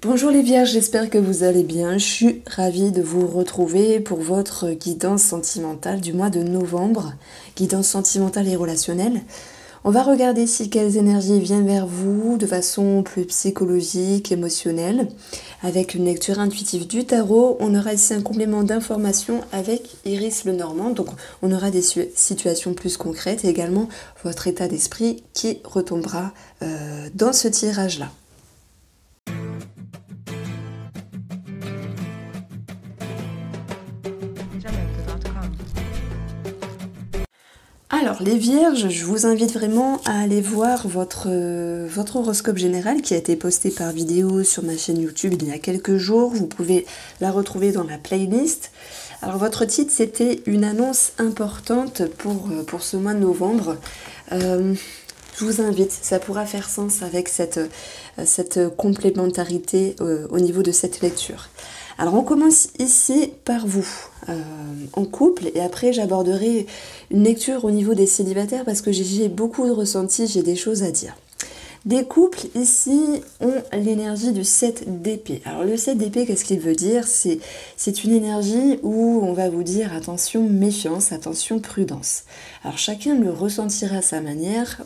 Bonjour les vierges, j'espère que vous allez bien. Je suis ravie de vous retrouver pour votre guidance sentimentale du mois de novembre, guidance sentimentale et relationnelle. On va regarder si quelles énergies viennent vers vous de façon plus psychologique, émotionnelle. Avec une lecture intuitive du tarot, on aura ici un complément d'information avec Iris Lenormand. Donc on aura des situations plus concrètes et également votre état d'esprit qui retombera dans ce tirage-là. Alors les vierges, je vous invite vraiment à aller voir votre horoscope général qui a été posté par vidéo sur ma chaîne YouTube il y a quelques jours. Vous pouvez la retrouver dans la playlist. Alors votre titre, c'était une annonce importante pour ce mois de novembre. Je vous invite, ça pourra faire sens avec cette complémentarité au niveau de cette lecture. Alors on commence ici par vous, en couple, et après j'aborderai une lecture au niveau des célibataires parce que j'ai beaucoup de ressentis, j'ai des choses à dire. Des couples ici ont l'énergie du 7 d'épée. Alors le 7 d'épée, qu'est-ce qu'il veut dire? C'est une énergie où on va vous dire attention, méfiance, attention, prudence. Alors chacun le ressentira à sa manière,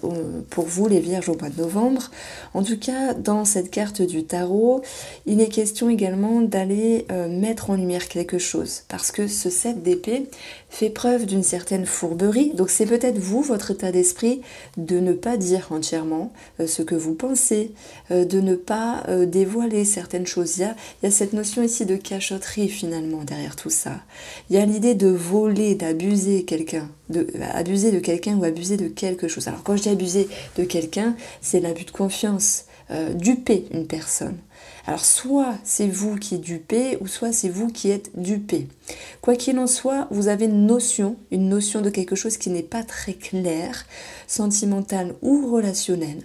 pour vous les vierges au mois de novembre. En tout cas, dans cette carte du tarot, il est question également d'aller mettre en lumière quelque chose. Parce que ce 7 d'épée fait preuve d'une certaine fourberie. Donc c'est peut-être vous, votre état d'esprit, de ne pas dire entièrement ce que vous pensez, de ne pas dévoiler certaines choses. Il y a cette notion ici de cachotterie finalement derrière tout ça. Il y a l'idée de voler, d'abuser quelqu'un, abuser de quelqu'un ou abuser de quelque chose. Alors quand je dis abuser de quelqu'un, c'est l'abus de confiance, duper une personne. Alors soit c'est vous qui dupez ou soit c'est vous qui êtes dupé. Quoi qu'il en soit, vous avez une notion de quelque chose qui n'est pas très clair, sentimental ou relationnel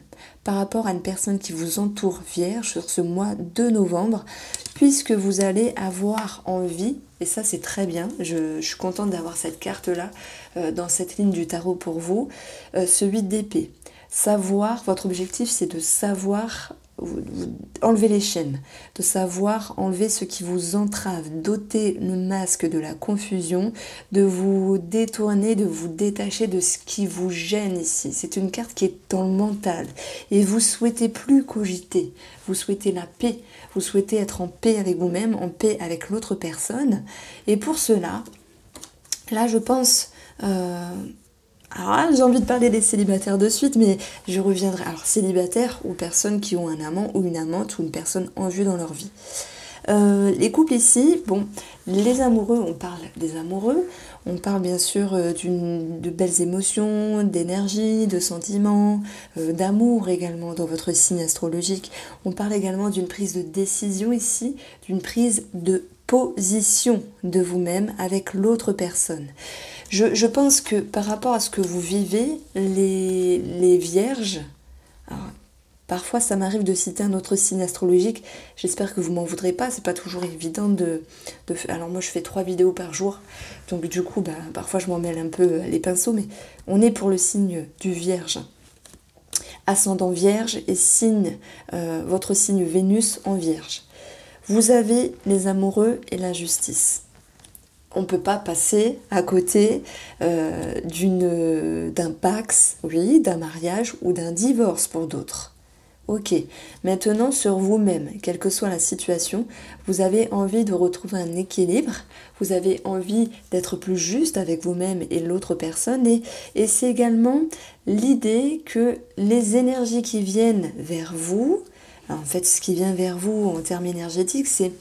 par rapport à une personne qui vous entoure vierge sur ce mois de novembre, puisque vous allez avoir envie, et ça c'est très bien, je suis contente d'avoir cette carte-là dans cette ligne du tarot pour vous, ce 8 d'épée. Savoir, votre objectif c'est de savoir enlever les chaînes, de savoir enlever ce qui vous entrave, d'ôter le masque de la confusion, de vous détourner, de vous détacher de ce qui vous gêne ici. C'est une carte qui est dans le mental et vous souhaitez plus cogiter, vous souhaitez la paix, vous souhaitez être en paix avec vous-même, en paix avec l'autre personne. Et pour cela, là je pense... Alors là, j'ai envie de parler des célibataires de suite, mais je reviendrai. Alors célibataires ou personnes qui ont un amant ou une amante ou une personne en vue dans leur vie. Les couples ici, bon, les amoureux, on parle des amoureux, on parle bien sûr de belles émotions, d'énergie, de sentiments, d'amour également dans votre signe astrologique. On parle également d'une prise de décision ici, d'une prise de position de vous-même avec l'autre personne. Je pense que par rapport à ce que vous vivez, les vierges, alors, parfois ça m'arrive de citer un autre signe astrologique, j'espère que vous m'en voudrez pas, c'est pas toujours évident alors moi je fais 3 vidéos par jour, donc du coup parfois je m'en mêle un peu les pinceaux, mais on est pour le signe du vierge. Ascendant vierge et votre signe Vénus en vierge. Vous avez les amoureux et la justice. On ne peut pas passer à côté d'un pax, oui, d'un mariage ou d'un divorce pour d'autres. Ok, maintenant sur vous-même, quelle que soit la situation, vous avez envie de retrouver un équilibre, vous avez envie d'être plus juste avec vous-même et l'autre personne, et c'est également l'idée que les énergies qui viennent vers vous, en fait ce qui vient vers vous en termes énergétiques, c'est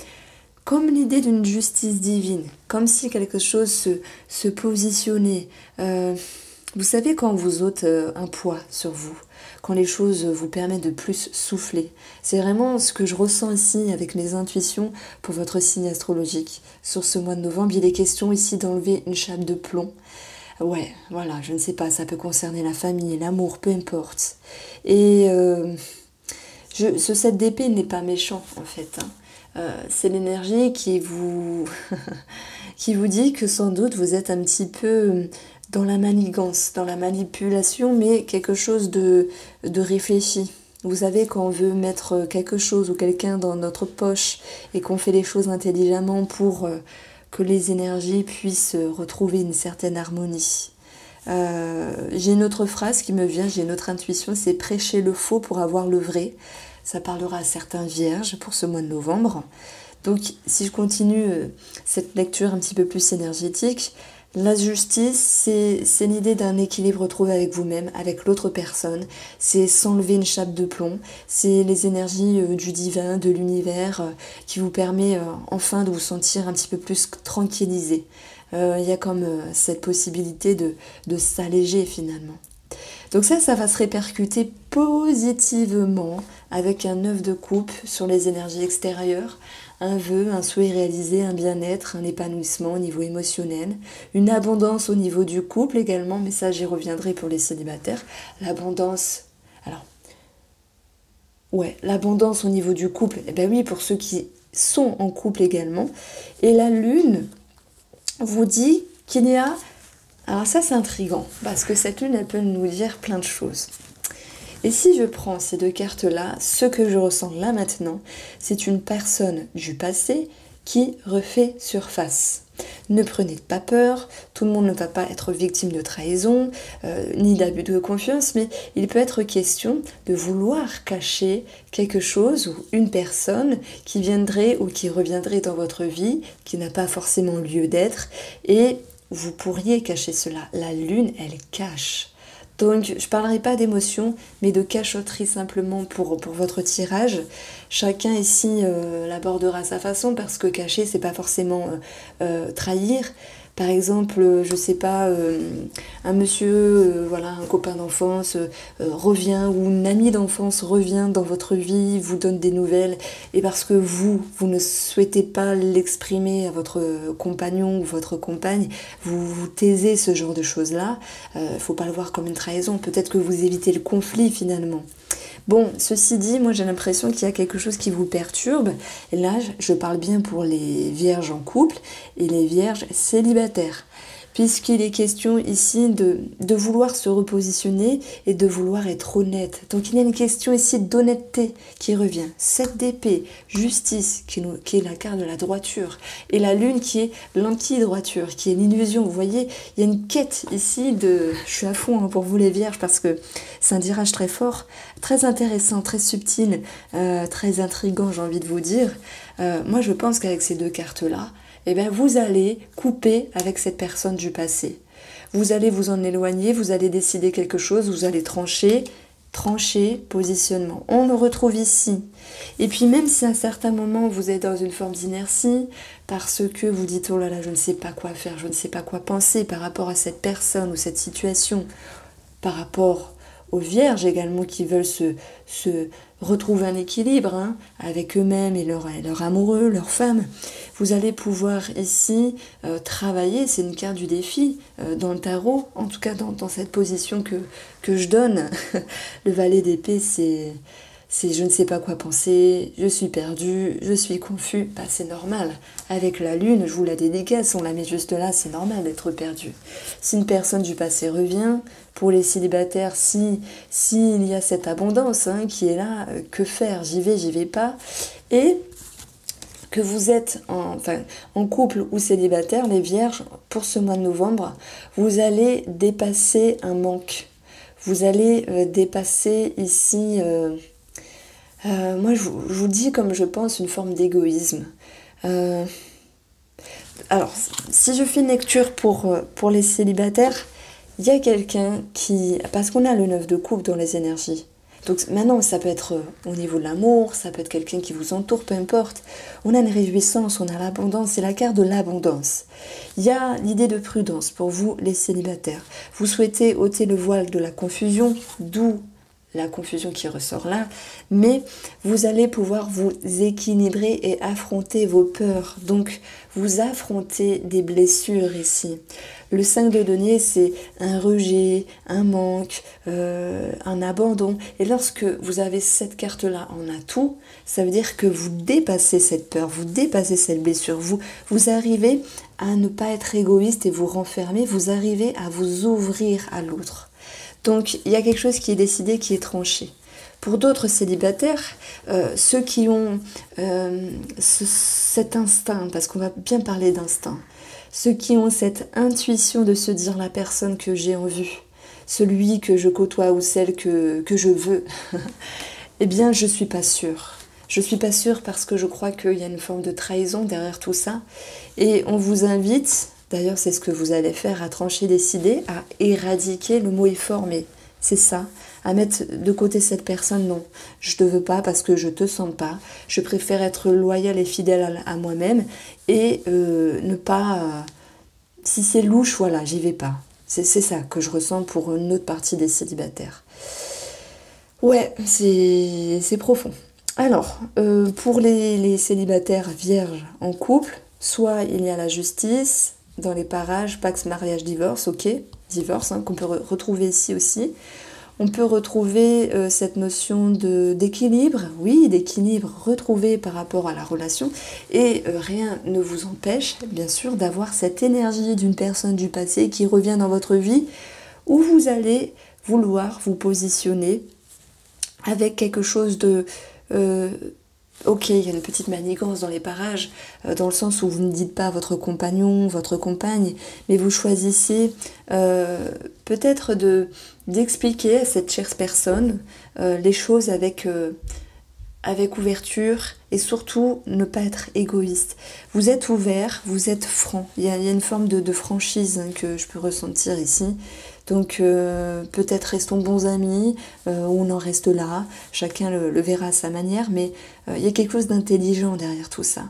comme l'idée d'une justice divine, comme si quelque chose se positionnait. Vous savez quand vous ôte un poids sur vous, quand les choses vous permettent de plus souffler. C'est vraiment ce que je ressens ici avec mes intuitions pour votre signe astrologique. Sur ce mois de novembre, il est question ici d'enlever une chape de plomb. Ouais, voilà, je ne sais pas, ça peut concerner la famille, l'amour, peu importe. Et ce 7 d'épée n'est pas méchant en fait, hein. C'est l'énergie qui vous dit que sans doute vous êtes un petit peu dans la manigance, dans la manipulation, mais quelque chose de réfléchi, Vous savez, quand on veut mettre quelque chose ou quelqu'un dans notre poche et qu'on fait les choses intelligemment pour que les énergies puissent retrouver une certaine harmonie. J'ai une autre phrase qui me vient, j'ai une autre intuition, c'est prêcher le faux pour avoir le vrai. Ça parlera à certains vierges pour ce mois de novembre. Donc si je continue cette lecture un petit peu plus énergétique, la justice, c'est l'idée d'un équilibre trouvé avec vous-même, avec l'autre personne. C'est s'enlever une chape de plomb. C'est les énergies du divin, de l'univers, qui vous permet enfin de vous sentir un petit peu plus tranquillisé. Il y a comme cette possibilité de s'alléger finalement. Donc ça va se répercuter positivement avec un 9 de coupe sur les énergies extérieures, un vœu, un souhait réalisé, un bien-être, un épanouissement au niveau émotionnel, une abondance au niveau du couple également, mais ça j'y reviendrai pour les célibataires. L'abondance, alors, ouais, l'abondance au niveau du couple, eh ben oui, pour ceux qui sont en couple également. Et la lune vous dit qu'il y a... Alors ça c'est intriguant, parce que cette lune, elle peut nous dire plein de choses. Et si je prends ces deux cartes-là, ce que je ressens là maintenant, c'est une personne du passé qui refait surface. Ne prenez pas peur, tout le monde ne va pas être victime de trahison, ni d'abus de confiance, mais il peut être question de vouloir cacher quelque chose ou une personne qui viendrait ou qui reviendrait dans votre vie, qui n'a pas forcément lieu d'être, et vous pourriez cacher cela. La lune, elle cache. Donc, je ne parlerai pas d'émotion, mais de cachotterie simplement pour votre tirage. Chacun ici l'abordera à sa façon, parce que cacher, c'est pas forcément trahir. Par exemple, je sais pas, un monsieur, voilà, un copain d'enfance revient, ou une amie d'enfance revient dans votre vie, vous donne des nouvelles, et parce que vous ne souhaitez pas l'exprimer à votre compagnon ou votre compagne, vous taisez ce genre de choses-là. Faut pas le voir comme une trahison, peut-être que vous évitez le conflit finalement. Bon, ceci dit, moi j'ai l'impression qu'il y a quelque chose qui vous perturbe. Et là, je parle bien pour les vierges en couple et les vierges célibataires. Puisqu'il est question ici de vouloir se repositionner et de vouloir être honnête. Donc il y a une question ici d'honnêteté qui revient. 7 d'épée, justice, qui est la carte de la droiture. Et la lune qui est l'anti-droiture, qui est l'illusion. Vous voyez, il y a une quête ici de... Je suis à fond pour vous les vierges parce que c'est un tirage très fort, très intéressant, très subtil, très intriguant, j'ai envie de vous dire. Moi je pense qu'avec ces deux cartes-là, eh bien, vous allez couper avec cette personne du passé. Vous allez vous en éloigner, vous allez décider quelque chose, vous allez trancher, positionnement. On le retrouve ici. Et puis même si à un certain moment vous êtes dans une forme d'inertie, parce que vous dites « Oh là là, je ne sais pas quoi faire, je ne sais pas quoi penser par rapport à cette personne ou cette situation », par rapport aux vierges également qui veulent se retrouver un équilibre avec eux-mêmes et leur amoureux, leur femme. Vous allez pouvoir ici travailler, c'est une carte du défi dans le tarot, en tout cas dans cette position que je donne. Le valet d'épée, c'est je ne sais pas quoi penser, je suis perdue, je suis confus. Bah, c'est normal. Avec la lune, je vous la dédicace, on la met juste là, c'est normal d'être perdu. Si une personne du passé revient, pour les célibataires, s'il y a cette abondance qui est là, que faire? J'y vais pas. Et que vous êtes en couple ou célibataire, les vierges, pour ce mois de novembre, vous allez dépasser un manque. Vous allez dépasser ici... moi, je vous dis comme je pense une forme d'égoïsme. Alors, si je fais une lecture pour les célibataires, il y a quelqu'un qui... Parce qu'on a le 9 de coupe dans les énergies. Donc maintenant, ça peut être au niveau de l'amour, ça peut être quelqu'un qui vous entoure, peu importe. On a une réjouissance, on a l'abondance, c'est la carte de l'abondance. Il y a l'idée de prudence pour vous, les célibataires. Vous souhaitez ôter le voile de la confusion, d'où la confusion qui ressort là, mais vous allez pouvoir vous équilibrer et affronter vos peurs. Donc, vous affrontez des blessures ici. Le 5 de denier, c'est un rejet, un manque, un abandon. Et lorsque vous avez cette carte-là en atout, ça veut dire que vous dépassez cette peur, vous dépassez cette blessure. Vous arrivez à ne pas être égoïste et vous renfermer, vous arrivez à vous ouvrir à l'autre. Donc, il y a quelque chose qui est décidé, qui est tranché. Pour d'autres célibataires, ceux qui ont cet instinct, parce qu'on va bien parler d'instinct, ceux qui ont cette intuition de se dire la personne que j'ai en vue, celui que je côtoie ou celle que je veux, eh bien je suis pas sûre. Je suis pas sûre parce que je crois qu'il y a une forme de trahison derrière tout ça. Et on vous invite, d'ailleurs c'est ce que vous allez faire, à trancher, décider, à éradiquer, le mot est fort, mais c'est ça, à mettre de côté cette personne, non, je te veux pas parce que je te sens pas, je préfère être loyale et fidèle à moi-même et ne pas, si c'est louche, voilà, j'y vais pas. C'est ça que je ressens pour une autre partie des célibataires. Ouais, c'est profond. Alors, pour les célibataires vierges en couple, soit il y a la justice, dans les parages, Pax, mariage, divorce, ok, divorce, hein, qu'on peut retrouver ici aussi. On peut retrouver cette notion d'équilibre, oui, d'équilibre retrouvé par rapport à la relation, et rien ne vous empêche, bien sûr, d'avoir cette énergie d'une personne du passé qui revient dans votre vie, où vous allez vouloir vous positionner avec quelque chose de... ok, il y a une petite manigance dans les parages, dans le sens où vous ne dites pas à votre compagnon, votre compagne, mais vous choisissez peut-être d'expliquer à cette chère personne les choses avec ouverture et surtout ne pas être égoïste. Vous êtes ouvert, vous êtes franc. Il y a une forme de franchise hein, que je peux ressentir ici. Donc peut-être restons bons amis, ou on en reste là, chacun le verra à sa manière, mais il y a quelque chose d'intelligent derrière tout ça.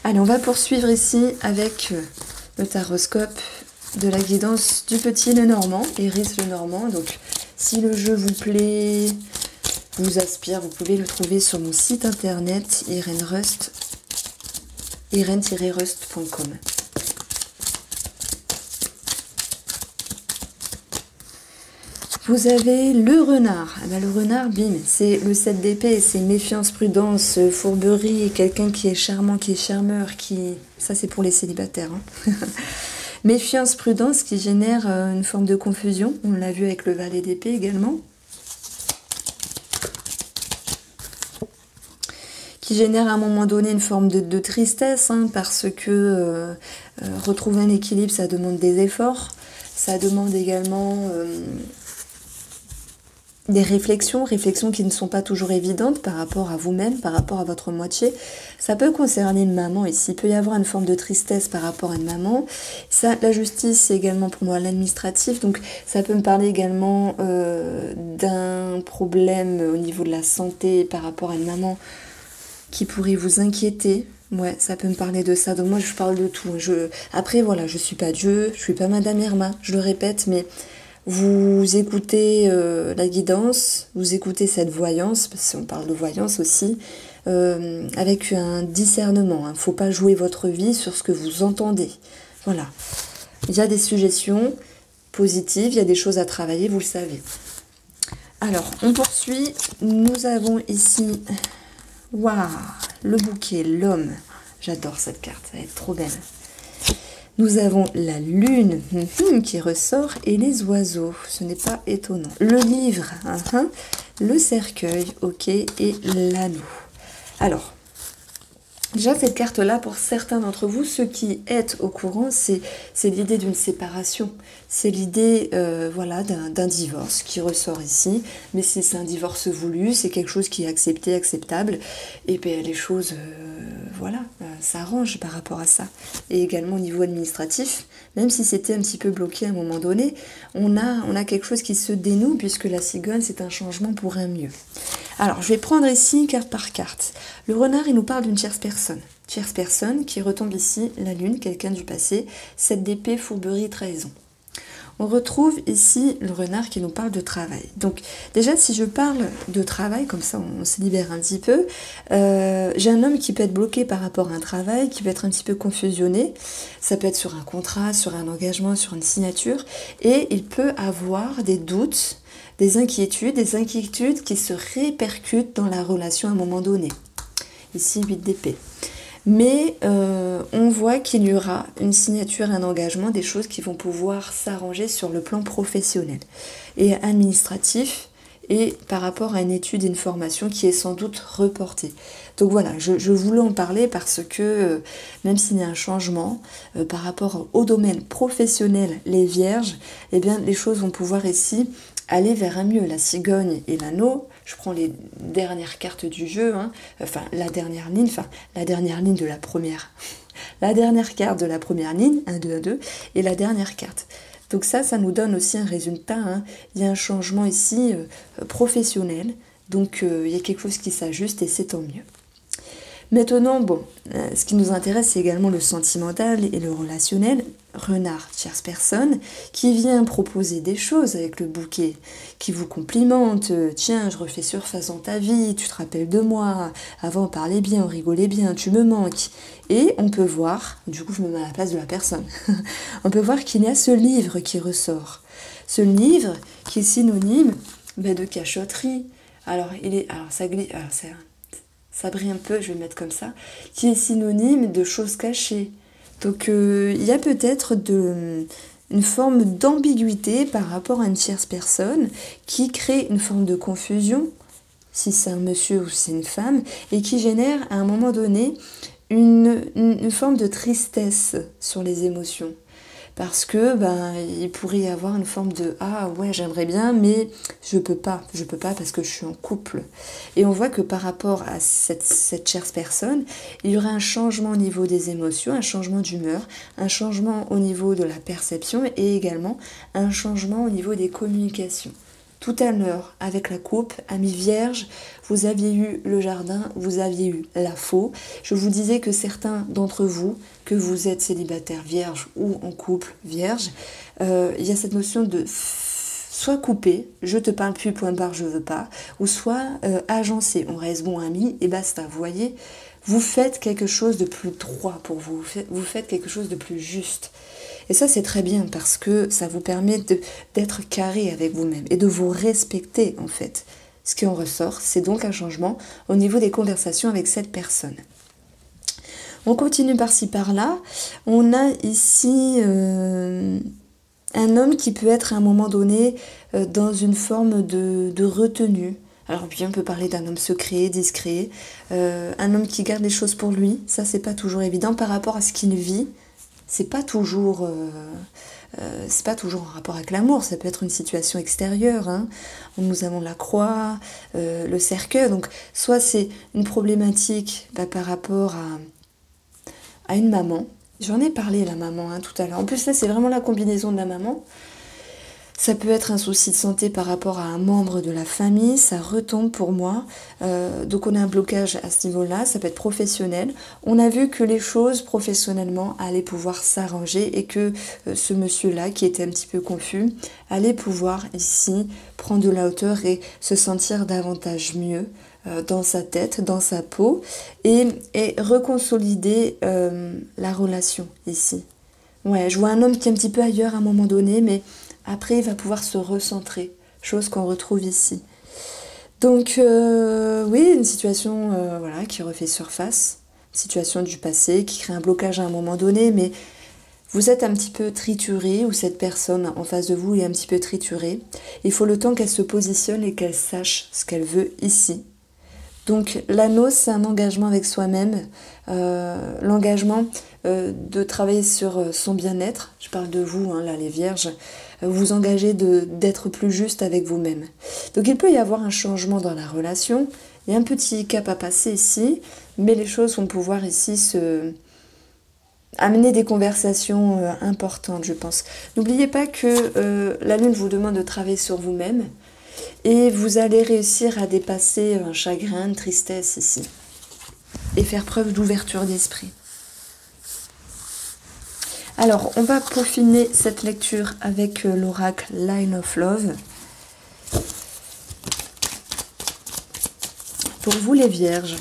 Allez, on va poursuivre ici avec le taroscope de la guidance du petit Lenormand, Iris Lenormand. Donc si le jeu vous plaît, vous aspire, vous pouvez le trouver sur mon site internet irène-rust.com. Vous avez le renard. Ah ben, le renard, bim, c'est le 7 d'épée, c'est méfiance, prudence, fourberie, quelqu'un qui est charmant, qui est charmeur, qui... Ça, c'est pour les célibataires. Hein. Méfiance, prudence qui génère une forme de confusion. On l'a vu avec le valet d'épée également. Qui génère à un moment donné une forme de tristesse, hein, parce que retrouver un équilibre, ça demande des efforts. Ça demande également... des réflexions qui ne sont pas toujours évidentes par rapport à vous-même, par rapport à votre moitié. Ça peut concerner une maman ici. Il peut y avoir une forme de tristesse par rapport à une maman. Ça, la justice, c'est également pour moi l'administratif. Donc ça peut me parler également d'un problème au niveau de la santé par rapport à une maman qui pourrait vous inquiéter. Ouais, ça peut me parler de ça. Donc moi, je parle de tout. Après, voilà, je suis pas Dieu, je suis pas Madame Irma, je le répète, mais... Vous écoutez la guidance, vous écoutez cette voyance, parce qu'on parle de voyance aussi, avec un discernement. Il ne faut pas jouer votre vie sur ce que vous entendez. Voilà. Il y a des suggestions positives, il y a des choses à travailler, vous le savez. Alors, on poursuit. Nous avons ici, waouh, le bouquet, l'homme. J'adore cette carte, elle est trop belle. Nous avons la lune qui ressort et les oiseaux. Ce n'est pas étonnant. Le livre, le cercueil, ok, et l'anneau. Alors, déjà cette carte-là, pour certains d'entre vous, ceux qui êtes au courant, c'est l'idée d'une séparation. C'est l'idée voilà, d'un divorce qui ressort ici. Mais si c'est un divorce voulu, c'est quelque chose qui est accepté, acceptable. Et bien les choses... voilà, s'arrange par rapport à ça. Et également au niveau administratif, même si c'était un petit peu bloqué à un moment donné, on a quelque chose qui se dénoue puisque la cigogne, c'est un changement pour un mieux. Alors, je vais prendre ici carte par carte. Le renard, il nous parle d'une tierce personne. Tierce personne qui retombe ici, la lune, quelqu'un du passé, 7 d'épée, fourberie, trahison. On retrouve ici le renard qui nous parle de travail. Donc déjà, si je parle de travail, comme ça on se libère un petit peu, j'ai un homme qui peut être bloqué par rapport à un travail, qui peut être un petit peu confusionné. Ça peut être sur un contrat, sur un engagement, sur une signature. Et il peut avoir des doutes, des inquiétudes qui se répercutent dans la relation à un moment donné. Ici, 8 d'épée. Mais on voit qu'il y aura une signature, un engagement, des choses qui vont pouvoir s'arranger sur le plan professionnel et administratif. et par rapport à une étude, une formation qui est sans doute reportée. Donc voilà, je voulais en parler parce que même s'il y a un changement par rapport au domaine professionnel, les vierges, eh bien les choses vont pouvoir ici aller vers un mieux. La cigogne et l'anneau, je prends les dernières cartes du jeu, hein, la dernière ligne de la première. La dernière carte de la première ligne, 1, 2, 1, 2, et la dernière carte. Donc ça nous donne aussi un résultat. Hein. Il y a un changement ici professionnel. Donc il y a quelque chose qui s'ajuste et c'est tant mieux. Maintenant, ce qui nous intéresse, c'est également le sentimental et le relationnel. Renard, tierce personne, qui vient proposer des choses avec le bouquet, qui vous complimente. Tiens, je refais surface dans ta vie, tu te rappelles de moi, avant on parlait bien, on rigolait bien, tu me manques. Et on peut voir, du coup je me mets à la place de la personne, on peut voir qu'il y a ce livre qui ressort. Ce livre qui est synonyme de cachotterie. Ça brille un peu, je vais le mettre comme ça, qui est synonyme de choses cachées. Donc il y a peut-être une forme d'ambiguïté par rapport à une tierce personne qui crée une forme de confusion, si c'est un monsieur ou si c'est une femme, et qui génère à un moment donné une forme de tristesse sur les émotions. Parce que il pourrait y avoir une forme de ah ouais j'aimerais bien mais je peux pas parce que je suis en couple. Et on voit que par rapport à cette chère personne, il y aurait un changement au niveau des émotions, un changement d'humeur, un changement au niveau de la perception et également un changement au niveau des communications. Tout à l'heure, avec la coupe, amis vierges, vous aviez eu le jardin, vous aviez eu la faux. Je vous disais que certains d'entre vous, que vous êtes célibataire vierge ou en couple vierge, il y a cette notion de soit couper, je te parle plus, point barre, je veux pas, ou soit agencer, on reste bon amis et basta. Vous voyez, vous faites quelque chose de plus droit pour vous, vous faites quelque chose de plus juste. Et ça, c'est très bien parce que ça vous permet d'être carré avec vous-même et de vous respecter, en fait. Ce qui en ressort, c'est donc un changement au niveau des conversations avec cette personne. On continue par-ci, par-là. On a ici un homme qui peut être à un moment donné dans une forme de retenue. Alors bien, on peut parler d'un homme secret, discret, un homme qui garde les choses pour lui. Ça, c'est pas toujours évident par rapport à ce qu'il vit. C'est pas toujours en rapport avec l'amour, ça peut être une situation extérieure. Hein. Nous avons la croix, le cercueil, donc soit c'est une problématique par rapport à une maman. J'en ai parlé la maman tout à l'heure. En plus là c'est vraiment la combinaison de la maman. Ça peut être un souci de santé par rapport à un membre de la famille, ça retombe pour moi. Donc on a un blocage à ce niveau-là, ça peut être professionnel. On a vu que les choses professionnellement allaient pouvoir s'arranger et que ce monsieur-là, qui était un petit peu confus, allait pouvoir ici prendre de la hauteur et se sentir davantage mieux dans sa tête, dans sa peau et reconsolider la relation ici. Ouais, je vois un homme qui est un petit peu ailleurs à un moment donné, mais après, il va pouvoir se recentrer, chose qu'on retrouve ici. Donc, oui, une situation qui refait surface, une situation du passé qui crée un blocage à un moment donné, mais vous êtes un petit peu trituré, ou cette personne en face de vous est un petit peu triturée. Il faut le temps qu'elle se positionne et qu'elle sache ce qu'elle veut ici. Donc, l'anneau, c'est un engagement avec soi-même, l'engagement de travailler sur son bien-être. Je parle de vous, là, les vierges. Vous engagez d'être plus juste avec vous-même. Donc il peut y avoir un changement dans la relation. Il y a un petit cap à passer ici, mais les choses vont pouvoir ici amener des conversations importantes, je pense. N'oubliez pas que la lune vous demande de travailler sur vous-même et vous allez réussir à dépasser un chagrin, une tristesse ici et faire preuve d'ouverture d'esprit. Alors, on va peaufiner cette lecture avec l'oracle Line of Love. Pour vous les vierges.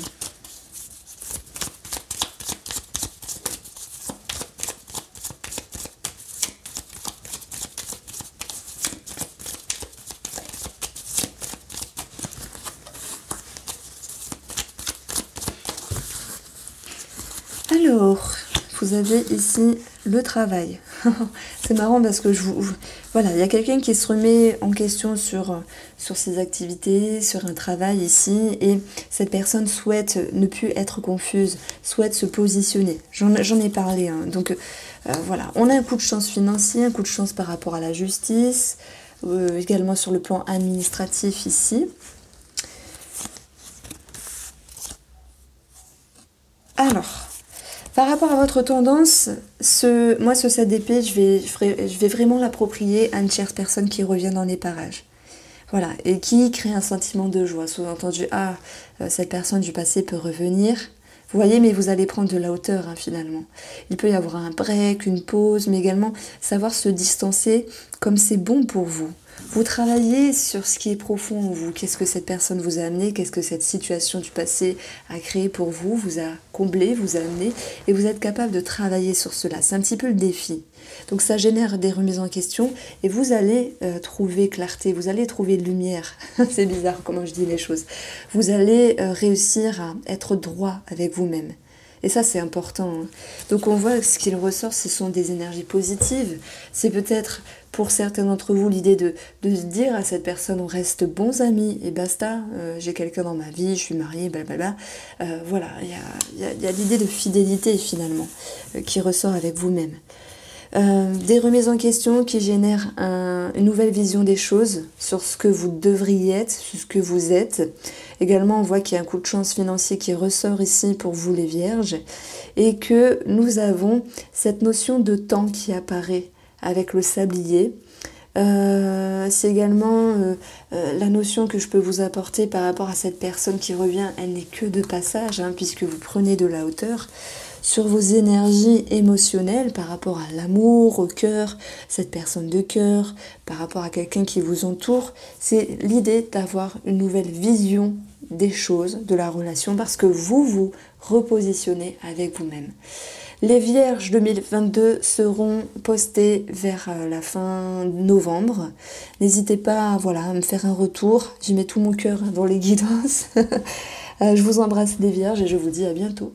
Alors, vous avez ici le travail. C'est marrant parce que voilà, il y a quelqu'un qui se remet en question sur ses activités, sur un travail ici, et cette personne souhaite ne plus être confuse, souhaite se positionner. J'en ai parlé, hein. Donc voilà, on a un coup de chance financier, un coup de chance par rapport à la justice, également sur le plan administratif ici. Alors, par rapport à votre tendance, moi ce 7 d'épée, je vais vraiment l'approprier à une tierce personne qui revient dans les parages. Voilà, et qui crée un sentiment de joie. Sous-entendu, cette personne du passé peut revenir. Vous voyez, mais vous allez prendre de la hauteur, hein, finalement. Il peut y avoir un break, une pause, mais également savoir se distancer comme c'est bon pour vous. Vous travaillez sur ce qui est profond en vous. Qu'est-ce que cette personne vous a amené? Qu'est-ce que cette situation du passé a créé pour vous? Vous a comblé, vous a amené. Et vous êtes capable de travailler sur cela. C'est un petit peu le défi. Donc ça génère des remises en question. Et vous allez trouver clarté. Vous allez trouver lumière. C'est bizarre comment je dis les choses. Vous allez réussir à être droit avec vous-même. Et ça, c'est important, hein. Donc on voit que ce qu'il ressort, ce sont des énergies positives. C'est peut-être pour certains d'entre vous l'idée de dire à cette personne, on reste bons amis et basta, j'ai quelqu'un dans ma vie, je suis mariée, blablabla. Voilà, il y a l'idée de fidélité finalement qui ressort avec vous-même. Des remises en question qui génèrent une nouvelle vision des choses sur ce que vous devriez être, sur ce que vous êtes. Également, on voit qu'il y a un coup de chance financier qui ressort ici pour vous les vierges et que nous avons cette notion de temps qui apparaît avec le sablier. C'est également la notion que je peux vous apporter par rapport à cette personne qui revient. Elle n'est que de passage, hein, puisque vous prenez de la hauteur sur vos énergies émotionnelles par rapport à l'amour, au cœur, cette personne de cœur, par rapport à quelqu'un qui vous entoure. C'est l'idée d'avoir une nouvelle vision des choses, de la relation, parce que vous vous repositionnez avec vous-même. Les Vierges 2022 seront postées vers la fin novembre. N'hésitez pas à me faire un retour. J'y mets tout mon cœur dans les guidances. Je vous embrasse les Vierges et je vous dis à bientôt.